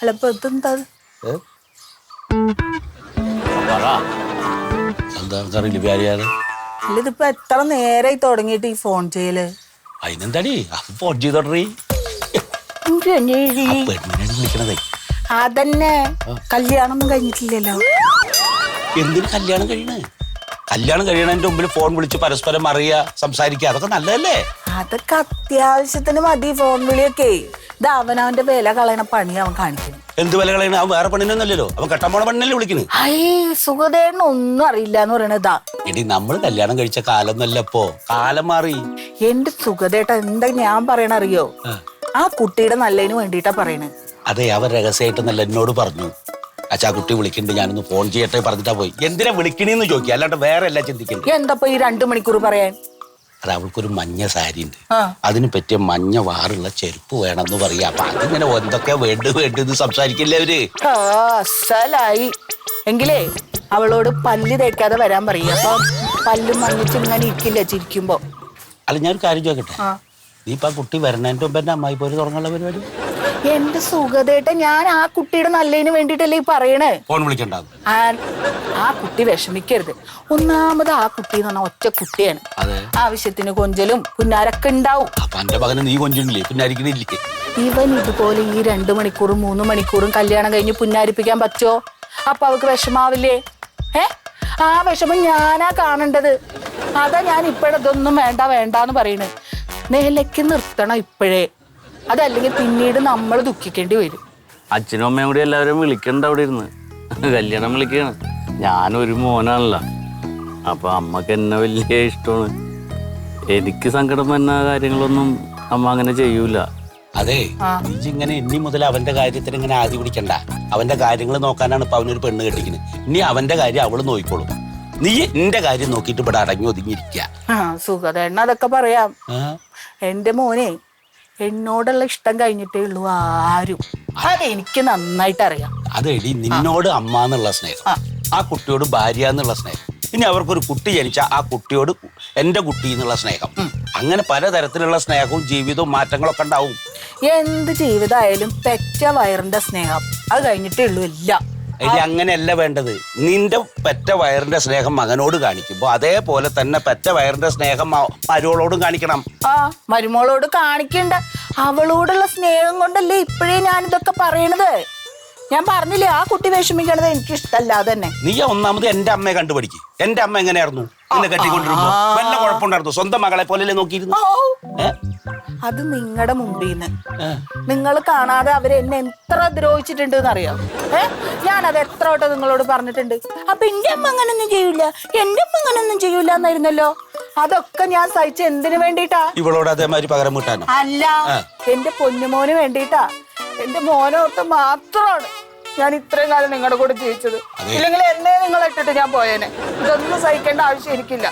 അല്ല ഇപ്പൊ ഇതെന്താ അല്ല ഇതിപ്പോ എത്ര നേരായി തുടങ്ങിയിട്ട് ഈ ഫോൺ ചെയ്യല് അതിനെന്താടി ഫോൺ ചെയ്തോട്ടീ വിളിക്കണതേ അതന്നെ കല്യാണമൊന്നും കഴിഞ്ഞിട്ടില്ലല്ലോ. എന്തിനു കല്യാണം കഴിയണേ? കല്യാണം കഴിയണതിന്റെ മുമ്പിൽ ഫോൺ വിളിച്ച് പരസ്പരം അറിയുക, സംസാരിക്കുക, അതൊക്കെ നല്ലതല്ലേ? അതൊക്കെ അത്യാവശ്യത്തിന് മതി ഫോൺ വിളിയൊക്കെ. ഇത് അവനവന്റെ വില കളയണ പണി അവൻ കാണിക്കുന്നു. എന്ത് വില കളയണ? അവൻ വേറെ പെണ്ണിനൊന്നല്ലോ, അവൻ കെട്ടാൻ പോണ പെണ്ണല്ലേ വിളിക്കണ്. സുഖദേണ്ണ ഒന്നും അറിയില്ല എന്ന് പറയണതാ. എടി നമ്മൾ കല്യാണം കഴിച്ച കാലം നല്ലപ്പോ, കാലം മാറി. എന്റെ സുഖദേട്ട എന്താ ഞാൻ പറയണ അറിയോ? ആ കുട്ടിയുടെ നല്ലതിന് വേണ്ടിട്ടാ പറയണേ. അതെ, അവൻ രഹസ്യമായിട്ട് നല്ല എന്നോട് പറഞ്ഞു, അച്ഛാ കുട്ടി വിളിക്കുന്നുണ്ട്, ഞാനൊന്ന് ഫോൺ ചെയ്യട്ടെ പറഞ്ഞിട്ടാ പോയി. എന്തിനാ വിളിക്കണേന്ന് ചോദിക്കുക, അല്ലാണ്ട് വേറെ അല്ല ചിന്തിക്കുന്നത്. എന്താ ഈ 2 മണിക്കൂർ പറയാൻ? അത് അവൾക്കൊരു മഞ്ഞ സാരി ഉണ്ട്, അതിന് പറ്റിയ മഞ്ഞ വാറുള്ള ചെരുപ്പ് വേണമെന്ന് പറയാ. അപ്പൊ അതിങ്ങനെ എന്തൊക്കെയാ വേണ്ടത് സംസാരിക്കില്ലേ അവര്. അസലായി. എങ്കിലേ അവളോട് പല്ല് തേക്കാതെ വരാൻ പറയും. അപ്പൊ പല്ല് മഞ്ഞിച്ച് ഇങ്ങനെ ഇരിക്കില്ല ചിരിക്കുമ്പോ. അല്ല ഞാനൊരു കാര്യം ചോദിക്കട്ടെ, നീ ഇപ്പൊ ആ കുട്ടി വരണതിന്റെ മുമ്പ് എന്നെ അമ്മായി പോര് തുടങ്ങുള്ള പരിപാടി? എന്റെ സുഖദേട്ട ഞാൻ ആ കുട്ടിയുടെ നല്ലതിന് വേണ്ടിട്ടല്ലേ ഈ പറയണേ. ഫോൺ വിളിക്കണ്ട. ആ കുട്ടി വിഷമിക്കരുത്. ഒന്നാമത് ആ കുട്ടി എന്ന് പറഞ്ഞാൽ ഒറ്റ കുട്ടിയാണ്. ആവശ്യത്തിന് കൊഞ്ചലും പുന്നാരൊക്കെ ഉണ്ടാവും. അപ്പൊ എന്റെ മകന് നീ കൊഞ്ചില്ലേ, പുന്നാരിക്കണില്ലേ? ഇവൻ ഇതുപോലെ ഈ 2 മണിക്കൂറും 3 മണിക്കൂറും കല്യാണം കഴിഞ്ഞ് പുന്നാരിപ്പിക്കാൻ പറ്റുമോ? അപ്പൊ അവക്ക് വിഷമാവില്ലേ? ആ വിഷമം ഞാനാ കാണേണ്ടത്. അതാ ഞാൻ ഇപ്പോഴതൊന്നും വേണ്ടാന്ന് പറയണേ. നിലയ്ക്ക് നിർത്തണം ഇപ്പോഴേ, അതല്ലെങ്കിൽ പിന്നീട് നമ്മൾ ദുഃഖിക്കേണ്ടി വരും. അച്ഛനും അമ്മയും കൂടി എല്ലാവരും വിളിക്കണ്ട അവിടെ ഇരുന്ന് കല്യാണം വിളിക്കാണ്. ഞാനൊരു മോനാണല്ലോ, അപ്പൊ അമ്മക്ക് എന്നെ വലിയ ഇഷ്ടമാണ്. എനിക്ക് സങ്കടം വരുന്ന കാര്യങ്ങളൊന്നും അമ്മ അങ്ങനെ ചെയ്യൂല. അതെ, ഇങ്ങനെ ഇനി മുതൽ അവന്റെ കാര്യത്തിന് ഇങ്ങനെ ആദ്യം പിടിക്കണ്ട. അവന്റെ കാര്യങ്ങൾ നോക്കാനാണ് ഇപ്പൊ അവനൊരു പെണ്ണ് കെട്ടിക്കുന്നത്. ഇനി അവന്റെ കാര്യം അവള് നോക്കിക്കോളും. നീ എന്റെ കാര്യം നോക്കിയിട്ട് ഇവിടെ അടങ്ങി ഒതുങ്ങിയിരിക്ക. സുഖദേണ്ണ അതൊക്കെ പറയാം. എന്റെ മോനെ എന്നോടുള്ള ഇഷ്ടം കഴിഞ്ഞിട്ടേ ഉള്ളൂ ആരും. അതെനിക്ക് നന്നായിട്ട് അറിയാം. അതെടി നിന്നോട് അമ്മ എന്നുള്ള സ്നേഹം, ആ കുട്ടിയോട് ഭാര്യ എന്നുള്ള സ്നേഹം, ഇനി അവർക്കൊരു കുട്ടി ജനിച്ച ആ കുട്ടിയോട് എന്റെ കുട്ടി എന്നുള്ള സ്നേഹം, അങ്ങനെ പലതരത്തിലുള്ള സ്നേഹവും ജീവിതവും മാറ്റങ്ങളൊക്കെ ഉണ്ടാവും. എന്ത് ജീവിതമായാലും പെറ്റ വയറിന്റെ സ്നേഹം അത് കഴിഞ്ഞിട്ടേ ഉള്ളൂ എല്ലാം. എടി അങ്ങനെയല്ല വേണ്ടത്. നിന്റെ പെറ്റ വയറിന്റെ സ്നേഹം മകനോട് കാണിക്കുമ്പോ അതേപോലെ തന്നെ പെറ്റ വയറിന്റെ സ്നേഹം മരുമോളോടും കാണിക്കണം. മരുമോളോട് കാണിക്കണ്ട, അവളോടുള്ള സ്നേഹം കൊണ്ടല്ലേ ഇപ്പോഴേ ഞാനിതൊക്കെ പറയണത്. ഞാൻ പറഞ്ഞില്ലേ ആ കുട്ടി വിഷമിക്കണത് എനിക്ക് ഇഷ്ടമല്ലാതെ തന്നെ. നീ ഒന്നാമത് എന്റെ അമ്മയെ കണ്ടുപിടിക്ക്. എന്റെ അമ്മ എങ്ങനെയായിരുന്നു എന്നെ കെട്ടിക്കൊണ്ടിരുമ്പോ? വല്ല കുഴപ്പമുണ്ടായിരുന്നു? സ്വന്തം മകളെ പോലെ നോക്കിയിരുന്നു. അത് നിങ്ങളുടെ മുമ്പിന്ന് നിങ്ങൾ കാണാതെ അവര് എന്നെ എത്ര ദ്രോഹിച്ചിട്ടുണ്ട് എന്നറിയാം. ഞാനത് എത്ര വട്ടം നിങ്ങളോട് പറഞ്ഞിട്ടുണ്ട്. അപ്പൊ എന്റെ അമ്മ അങ്ങനൊന്നും ചെയ്യൂല, എന്റെ അമ്മ അങ്ങനൊന്നും ചെയ്യൂല എന്നായിരുന്നല്ലോ. അതൊക്കെ ഞാൻ സഹിച്ച എന്തിനു വേണ്ടിട്ടാ? ഇവളോട് അതേമാതിരി പകരം വീട്ടാനോ? അല്ല, എന്റെ പൊന്നുമോന് വേണ്ടിട്ടാ. എന്റെ മോനോട്ട് മാത്രമാണ് ഞാൻ ഇത്രയും കാലം നിങ്ങളുടെ കൂടെ ജീവിച്ചത്. ഇല്ലെങ്കിൽ എന്നെ നിങ്ങളെ ഇട്ടിട്ട് ഞാൻ പോയേനെ. ഇതൊന്നും സഹിക്കേണ്ട ആവശ്യം എനിക്കില്ല.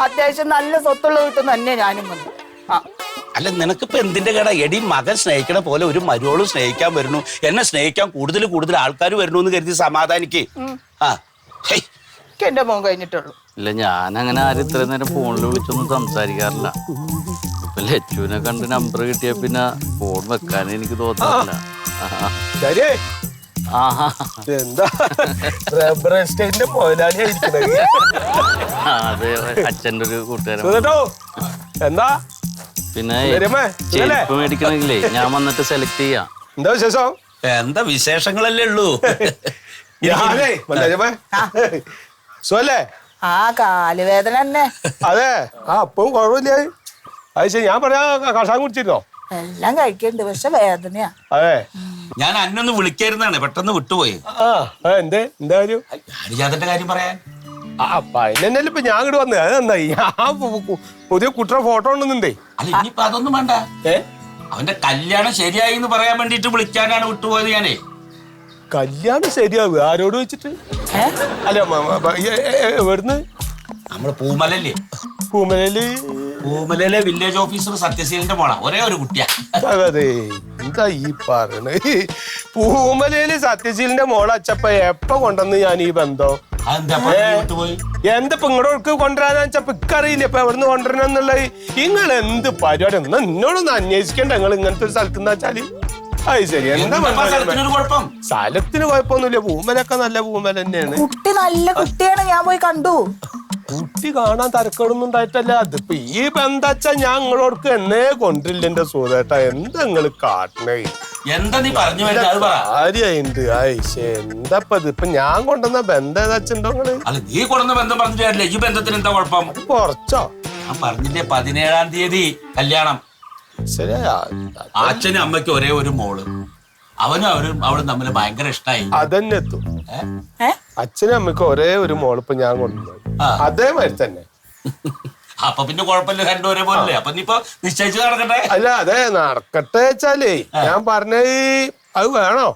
അത്യാവശ്യം നല്ല സ്വത്തുള്ള വീട്ടിൽ തന്നെ ഞാനും വന്നു. അല്ല നിനക്കിപ്പോ എന്തിന്റെ കേടാ? എടി മകൻ സ്നേഹിക്കണ പോലെ ഒരു മരുവോളും സ്നേഹിക്കാൻ വരുന്നു, എന്നെ സ്നേഹിക്കാൻ കൂടുതൽ ആൾക്കാർ വരുന്നു എന്ന് കരുതി സമാധാനിക്ക്. എന്റെ മോൻ കഴിഞ്ഞിട്ടുള്ളൂ. ഇല്ല, ഞാൻ അങ്ങനെ ആരും ഇത്രയും നേരം ഫോണിൽ വിളിച്ചൊന്നും സംസാരിക്കാറില്ല. ഇപ്പൊ ലച്ചുവിനെ കണ്ട് നമ്പർ കിട്ടിയ പിന്നെ ഫോൺ വെക്കാൻ എനിക്ക് തോന്നുന്നില്ല. അതെ, അച്ഛൻ്റെ ഒരു കൂട്ടുകാരൻ. എന്താ പിന്നെ ചെരുപ്പ് മേടിക്കണമെങ്കിലേ ഞാൻ വന്നിട്ട് സെലക്ട് ചെയ്യാം. എന്താ വിശേഷം? എന്താ വിശേഷങ്ങളല്ലേ ഉള്ളൂ. സുഖല്ലേ? ആ കാലുവേദന തന്നെ. അതെ, അപ്പവും കുഴപ്പമില്ല. അത് ശരി, ഞാൻ പറയാ കഷായം കുടിച്ചിരുന്നോ? എല്ലാം കഴിക്കണ്ട്, പക്ഷെ വേദനയാ. അതെ, ഞാൻ അന്നൊന്ന് വിളിക്കായിരുന്നാണ്, പെട്ടെന്ന് വിട്ടുപോയി. എന്താ കാര്യം? ഹരിജാതന്റെ കാര്യം പറയാൻ. അപ്പൊ അതിനല്ലേ ഇപ്പൊ ഞാൻ ഇങ്ങോട്ട് വന്നത്. അത് നന്നായി. ഞാൻ പുതിയ കുട്ടിയുടെ ഫോട്ടോ ഉണ്ടെന്നുണ്ടേ. അല്ല ഇനിയിപ്പൊ അതൊന്നും വേണ്ട. അവന്റെ കല്യാണം ശരിയായി എന്ന് പറയാൻ വേണ്ടിട്ട് വിളിക്കാനാണ് വിട്ടുപോയത് ഞാനേ. കല്യാണം ശരിയാവുക ആരോട് വെച്ചിട്ട്? അല്ല എവിടുന്ന്? നമ്മള് പൂമലല്ലേ, പൂമലയിലെ വില്ലേജ് ഓഫീസർ സത്യശീലന്റെ മോളാ, ഒരേ ഒരു കുട്ടിയാ. അതെ, എന്താ ഈ പറയണ? പൂമലയില് സത്യശീലന്റെ മോളെ അച്ചപ്പ എപ്പ കൊണ്ടുവന്ന് ഞാൻ ഈ ബന്ധം എന്തിപ്പോ ഇങ്ങോട്ട് കൊണ്ടുവരാന്ന് വെച്ചപ്പോ ഇക്കറിയില്ല ഇപ്പൊ എവിടുന്ന് കൊണ്ടുവരണം എന്നുള്ളത്. നിങ്ങൾ എന്ത് പരിപാടി എന്നോടൊന്ന് അന്വേഷിക്കണ്ട. നിങ്ങൾ ഇങ്ങനത്തെ ഒരു സ്ഥലത്ത് വെച്ചാല് അത് ശരി. എന്താ സ്ഥലത്തിനൊരു കുഴപ്പം? സ്ഥലത്തിന് കുഴപ്പമൊന്നുമില്ല, പൂമലൊക്കെ നല്ല പൂമല തന്നെയാണ്. കുട്ടി നല്ല കുട്ടിയാണ്, ഞാൻ പോയി കണ്ടു. കുട്ടി കാണാൻ തരക്കേടൊന്നും ഉണ്ടായിട്ടല്ല. അതിപ്പോ ഈ ബന്ധാച്ച ഞാൻ നിങ്ങളോടക്ക് എന്നേ കൊണ്ടില്ല എന്റെ സുഖേട്ടാ. എന്താ നിങ്ങള് കാട്ടണേ? എന്താ നീ പറഞ്ഞു വരുന്നത്? അത് പറ. കാര്യായിണ്ട്. ആയിഷേ എന്താ ഇപ്പൊ ഞാൻ കൊണ്ടുവന്ന ബന്ധം ഏതാച്ചുണ്ടോ നിങ്ങള്? അല്ല, നീ കൊണ്ടുവന്ന ബന്ധം പറഞ്ഞിട്ട് കാര്യമില്ല. ഈ ബന്ധത്തിന് എന്താ കുഴപ്പം? കുറച്ചോ? ഞാൻ പറഞ്ഞില്ലേ 17-ാം തീയതി കല്യാണം. ശരിയാ. അച്ഛനും അമ്മയ്ക്കും ഒരേ ഒരു മോള്. അവനും അവളും തമ്മിൽ ഭയങ്കര ഇഷ്ടായി. അതന്നെ എത്തും. അച്ഛനും അമ്മയ്ക്കും ഒരേ ഒരു മോളിപ്പോ ഞാൻ കൊണ്ടുവന്നത് അതേമാതിരി തന്നെ. അപ്പൊ പിന്നെ കുഴപ്പമില്ല, രണ്ടും ഒരേപോലെ. അപ്പൊ നീ ഇപ്പൊ നിശ്ചയിച്ച് നടക്കട്ടെ. അല്ല അതെ നടക്കട്ടെ വെച്ചാലേ ഞാൻ പറഞ്ഞ അത് വേണോ?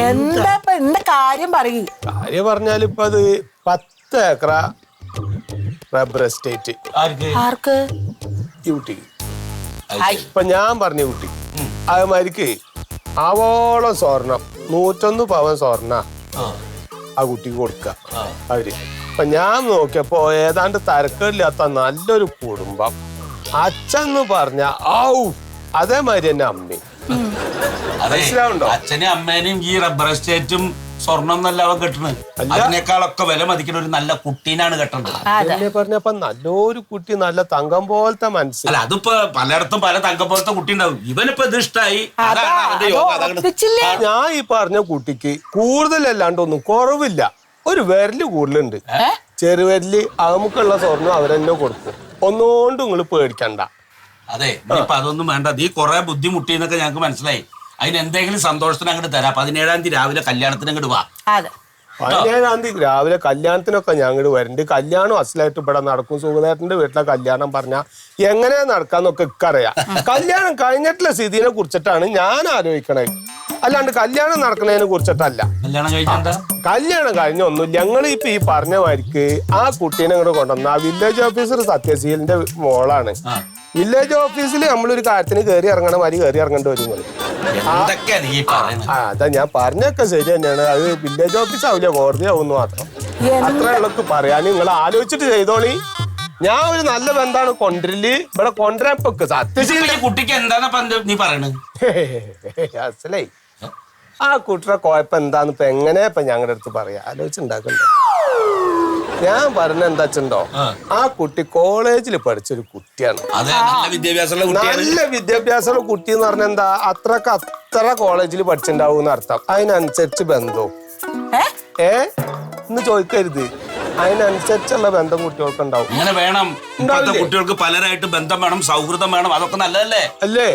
എന്താ എന്താ കാര്യം പറയൂ. കാര്യം പറഞ്ഞാലിപ്പോ അത് 10 ഏക്കറ റബ്ബർ എസ്റ്റേറ്റ്. ആർക്ക്? ഈ കുട്ടിക്ക്. ഇപ്പൊ ഞാൻ പറഞ്ഞ കുട്ടി അതുമാതിരിക്ക് ആവോളം സ്വർണം 101 പവൻ സ്വർണ്ണ ആ കുട്ടിക്ക് കൊടുക്ക അവര്. അപ്പൊ ഞാൻ നോക്കിയപ്പോ ഏതാണ്ട് തരക്കേടില്ലാത്ത നല്ലൊരു കുടുംബം. അച്ഛന്ന് പറഞ്ഞ അതേമാതിരി തന്നെ അമ്മയും. മനസ്സിലാവുണ്ടോ? അച്ഛനും അമ്മേനും ഈ റബ്ബർ എസ്റ്റേറ്റും സ്വർണം എന്നല്ല അവൻ കെട്ടണത്. അതിനേക്കാളൊക്കെ വില മതിക്കുന്ന ഒരു നല്ല കുട്ടീനാണ് കെട്ടേണ്ടത്. എന്നെ പറഞ്ഞപ്പോ നല്ലൊരു കുട്ടി, നല്ല തങ്കം പോലത്തെ മനസ്സിൽ. അല്ല, അതിപ്പോ പലയിടത്തും പല തങ്കം പോലത്തെ കുട്ടി ഉണ്ടാവും. ഇവനിപ്പോ ഇത് ഇഷ്ടായി. ഞാൻ ഈ പറഞ്ഞ കുട്ടിക്ക് കൂടുതലല്ലാണ്ട് ഒന്നും കുറവില്ല. ഒരു വിരല് കൂടുതലുണ്ട്. ചെറുവിരല് അമുക്കുള്ള സ്വർണ്ണം അവരെന്നെ കൊടുക്കും. ഒന്നുകൊണ്ട് നിങ്ങൾ പേടിക്കണ്ട. അതെ, ഇപ്പൊ അതൊന്നും വേണ്ട. നീ കൊറേ ബുദ്ധിമുട്ടി എന്നൊക്കെ ഞങ്ങൾക്ക് മനസ്സിലായി. അതിന് എന്തെങ്കിലും സന്തോഷത്തിന് അങ്ങോട്ട് തരാം. 17-ാം തീയതി രാവിലെ കല്യാണത്തിന് അങ്ങോട്ട് വാ. 17-ാം തീയതി രാവിലെ കല്യാണത്തിനൊക്കെ ഞാൻ അങ്ങോട്ട് വരുന്നുണ്ട്. കല്യാണം അസലായിട്ട് ഇവിടെ നടക്കും. സുഗതേട്ടന്റെ വീട്ടിലെ കല്യാണം പറഞ്ഞാൽ എങ്ങനെയാ നടക്കാന്നൊക്കെ ഇക്കറിയാം. കല്യാണം കഴിഞ്ഞിട്ടുള്ള സ്ഥിതിനെ കുറിച്ചിട്ടാണ് ഞാൻ ആലോചിക്കണേ, അല്ലാണ്ട് കല്യാണം നടക്കുന്നതിനെ കുറിച്ചിട്ടല്ല. കല്യാണം കഴിഞ്ഞ ഒന്നും ഞങ്ങൾ ഇപ്പൊ ഈ പറഞ്ഞ മാതിരിക്ക് ആ കുട്ടീനെ ഇങ്ങോട്ട് കൊണ്ടുവന്ന വില്ലേജ് ഓഫീസർ സത്യശീലിന്റെ മോളാണ്. വില്ലേജ് ഓഫീസിൽ നമ്മളൊരു കാര്യത്തിന് കയറി ഇറങ്ങണ മാതിരി കയറി ഇറങ്ങേണ്ടി വരും. അതാ ഞാൻ പറഞ്ഞൊക്കെ ശരി തന്നെയാണ്. അത് വില്ലേജ് ഓഫീസ് ആവില്ല, കോടതി ആവുന്നു മാത്രം. അത്ര ഉള്ളക്ക് പറയാൻ നിങ്ങൾ ആലോചിച്ചിട്ട് ചെയ്തോളി. ഞാൻ ഒരു നല്ല ബന്ധാണ് കൊണ്ടിരല്. ഇവിടെ കൊണ്ടുവരാൻ സത്യശീല കുട്ടിക്ക് എന്താണ് നീ പറയണത്? അസലേ ആ കുട്ടിയുടെ കുഴപ്പം എന്താന്ന് ഇപ്പൊ എങ്ങനെയാ ഇപ്പൊ ഞങ്ങളുടെ അടുത്ത് പറയാ? ആലോചിച്ചുണ്ടാക്കണ്ടേ? ഞാൻ പറഞ്ഞ എന്താച്ചുണ്ടോ, ആ കുട്ടി കോളേജിൽ പഠിച്ചൊരു കുട്ടിയാണ്. നല്ല വിദ്യാഭ്യാസമുള്ള കുട്ടി എന്ന് പറഞ്ഞ എന്താ, അത്ര കോളേജിൽ പഠിച്ചിട്ടുണ്ടാവും അർത്ഥം. അതിനനുസരിച്ച് ബന്ധവും എന്ന് ചോദിക്കരുത്. അതിനനുസരിച്ചുള്ള ബന്ധം കുട്ടികൾക്ക് ഉണ്ടാവും. ഇങ്ങനെ വേണം. കുട്ടികൾക്ക് പലരായിട്ട് ബന്ധം വേണം, സൗഹൃദം വേണം. അതൊക്കെ നല്ലതല്ലേ? അല്ലേ?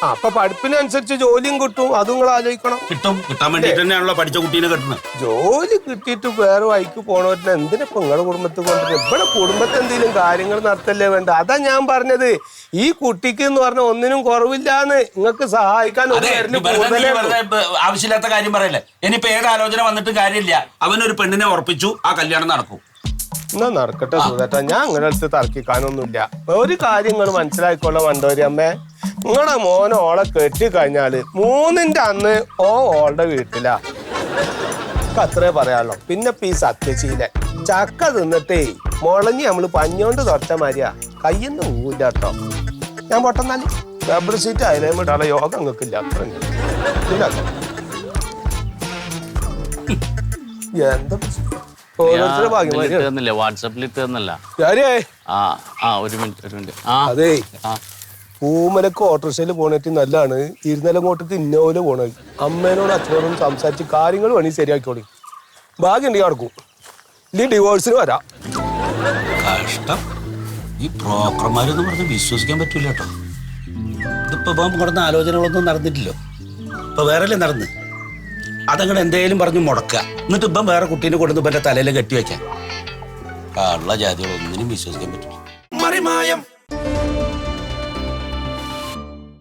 അപ്പൊ പഠിപ്പിനനുസരിച്ച് ജോലിയും കിട്ടും. അതും നിങ്ങൾ ആലോചിക്കണം. കിട്ടാൻ വേണ്ടിട്ട് തന്നെയാണല്ലോ പഠിച്ച കുട്ടീനെ കിട്ടുന്നത്. ജോലി കിട്ടിയിട്ട് വേറെ വഴിക്ക് പോണവരില്ല. എന്തിനിപ്പോ നിങ്ങളുടെ കുടുംബത്തിൽ കൊണ്ടിട്ട് ഇവിടെ കുടുംബത്തിൽ എന്തെങ്കിലും കാര്യങ്ങൾ നടത്തല്ലേ വേണ്ട? അതാ ഞാൻ പറഞ്ഞത്. ഈ കുട്ടിക്ക് എന്ന് പറഞ്ഞ ഒന്നിനും കുറവില്ലാന്ന്. നിങ്ങൾക്ക് സഹായിക്കാൻ ആവശ്യമില്ലാത്ത കാര്യം പറയല്ലേ. ഇനിയിപ്പോ ഏത് ആലോചന വന്നിട്ട് കാര്യമില്ല. അവനൊരു പെണ്ണിനെ ഉറപ്പിച്ചു, ആ കല്യാണം നടക്കും. എന്നാ നടക്കട്ടെ സുധേട്ടാ. ഞാൻ അങ്ങനെ അടുത്ത് തർക്കിക്കാനൊന്നുമില്ല. ഒരു കാര്യങ്ങൾ മനസ്സിലാക്കിക്കൊള്ള വണ്ടോരി അമ്മേ. നിങ്ങളുടെ മോനെ ഓളെ കെട്ടിക്കഴിഞ്ഞാല് 3ന്റെ അന്ന് ഓളുടെ വീട്ടിലാ. അത്രേ പറയാനുള്ളൂ. പിന്നെ ഈ സത്യശീല ചക്ക തിന്നിട്ടേ മുളഞ്ഞ് നമ്മള് പഞ്ഞോണ്ട് തൊട്ട മാതിരിയാ. കയ്യൊന്നും ഊല്ല കേട്ടോ. ഞാൻ പൊട്ടെന്നാല് റബ്ബർ ഷീറ്റ് അതിലേം വിടാനുള്ള യോഗം നിങ്ങൾക്കില്ല. അത്ര എന്താ ഓരോരുത്തരുടെ ഭാഗ്യം. വാട്സാപ്പിൽ ഇട്ട് തന്നല്ല. ഒരു മിനിറ്റ്. അതെ, പൂമലക്ക് ഓട്ടോറിക്ഷയിൽ പോണിട്ട് നല്ലതാണ്. ഇരുന്നലങ്ങോട്ടേക്ക് ഇന്നോല് പോണത്. അമ്മേനോടും അച്ഛനോടും സംസാരിച്ച് കാര്യങ്ങൾ വേണി ശരിയാക്കിക്കോളി. ഭാഗ്യം ഉണ്ടെങ്കിൽ നടക്കും. ഇനി ഡിവോഴ്സിന് വരാം. കഷ്ടം. ഈ ബ്രോക്കർമാരെന്ന് പറഞ്ഞ് വിശ്വസിക്കാൻ പറ്റൂല കേട്ടോ. ഇതിപ്പോ കൊടുന്ന ആലോചനകളൊന്നും നടന്നിട്ടില്ലോ. ഇപ്പൊ വേറെ നടന്ന് അതങ്ങനെ എന്തേലും പറഞ്ഞ് മുടക്കുക. എന്നിട്ട് ഇപ്പം വേറെ കുട്ടീനെ കൊണ്ടുവന്ന് ഇവന്റെ തലയിൽ കെട്ടിവെക്കാൻ. ഉള്ള ജാതികളൊന്നിനും വിശ്വസിക്കാൻ പറ്റില്ല. മറിമായം.